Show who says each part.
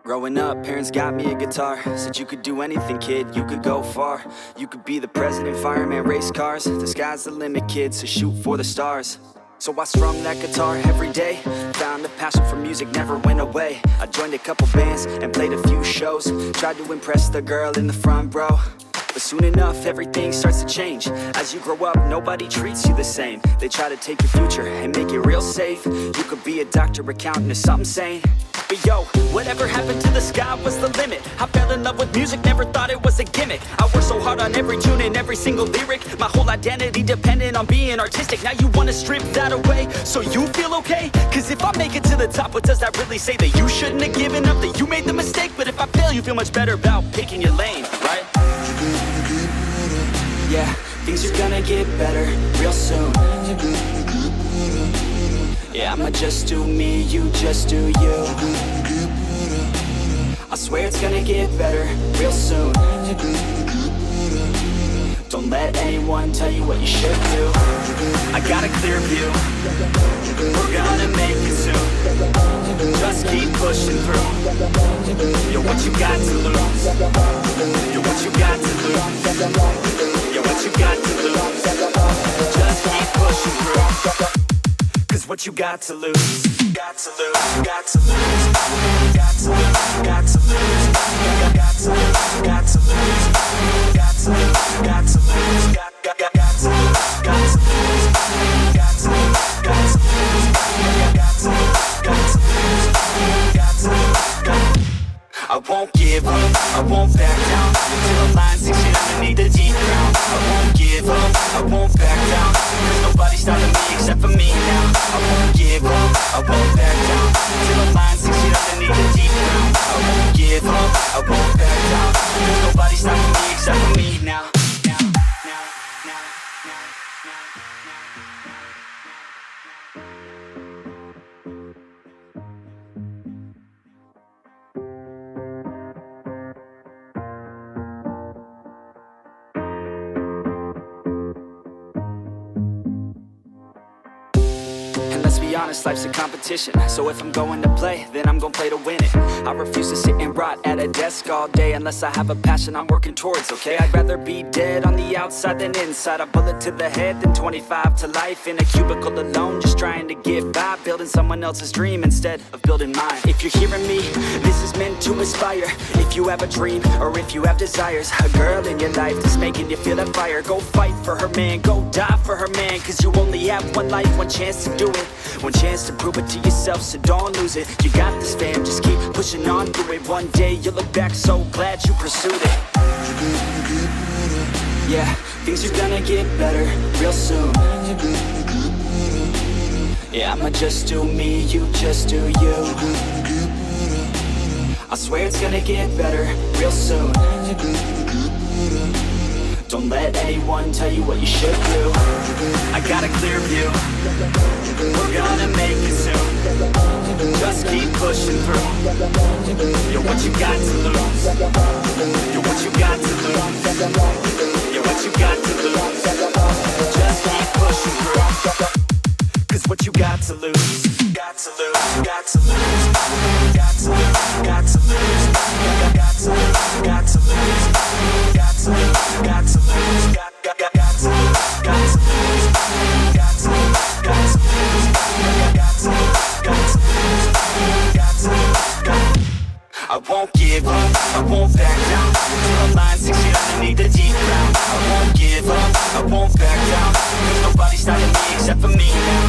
Speaker 1: Growing up, parents got me a guitar. Said you could do anything, kid, you could go far. You could be the president, fireman, race cars. The sky's the limit, kid, so shoot for the stars. So I strummed that guitar every day. Found a passion for music, never went away. I joined a couple bands and played a few shows. Tried to impress the girl in the front row. But soon enough, everything starts to change. As you grow up, nobody treats you the same. They try to take your future and make it real safe. You could be a doctor, accountant, or something sane. But yo, whatever happened to the sky was the limit. I fell in love with music, never thought it was a gimmick. I worked so hard on every tune and every single lyric. My whole identity depended on being artistic. Now you wanna strip that away, so you feel okay? Cause if I make it to the top, what does that really say? That you shouldn't have given up, that you made the mistake? But if I fail, you feel much better about picking your lane, right? Yeah, things are gonna get better real soon. Yeah, I'ma just do me, you just do you. I swear it's gonna get better real soon. Don't let anyone tell you what you should do. I got a clear view, we're gonna make it soon. Just keep pushing through. You're what you got to lose. You're what you got to lose. You're what you got to lose. Just keep pushing through. Cause what you got to lose. Got to lose. Got to lose. Got to lose. Got to lose. Got to lose. Got to lose. Got to lose. Got to lose. Got to lose. Got to lose. Got to lose. Got to lose. Got to lose. Got to lose. Got to lose. I won't give up, I won't back down until the line sinks in underneath the deep ground. I won't give up, I won't back down. There's nobody stopping me except for me now. I won't give up, I won't back down until the line sinks in underneath the deep ground. I won't give up, I won't back down. There's nobody stopping me except for me now. Be honest, life's a competition. So if I'm going to play, then I'm gonna play to win it. I refuse to sit and rot at a desk all day unless I have a passion I'm working towards, okay? I'd rather be dead on the outside than inside. A bullet to the head than 25 to life in a cubicle alone, just trying to get by, building someone else's dream instead of building mine. If you're hearing me, this is meant to inspire. If you have a dream or if you have desires, a girl in your life that's making you feel that fire, go fight for her man, go die for her man. Cause you only have one life, one chance to do it, one chance to prove it to yourself, so don't lose it. You got this, fam, just keep pushing on through it. One day you'll look back so glad you pursued it. Yeah, things are gonna get better real soon. Yeah, I'ma just do me, you just do you. I swear it's gonna get better real soon. Don't let anyone tell you what you should do. I got a clear view, we're gonna make it soon. Just keep pushing through. You're what you got to lose. You're what you got to lose. You're what you got to lose. Just keep pushing through. Cause what you got to lose. Got to lose. Got to lose. Got to lose. Got to lose. Got to lose. Got to lose. Got to lose. Got to lose. Got to lose. Got to lose. Got to lose. Got to lose. Got to lose. Got to lose. Got to lose. I won't give up, I won't back down until the line sinks in underneath the deep ground. I won't give up, I won't back down. There's nobody stopping me except for me now.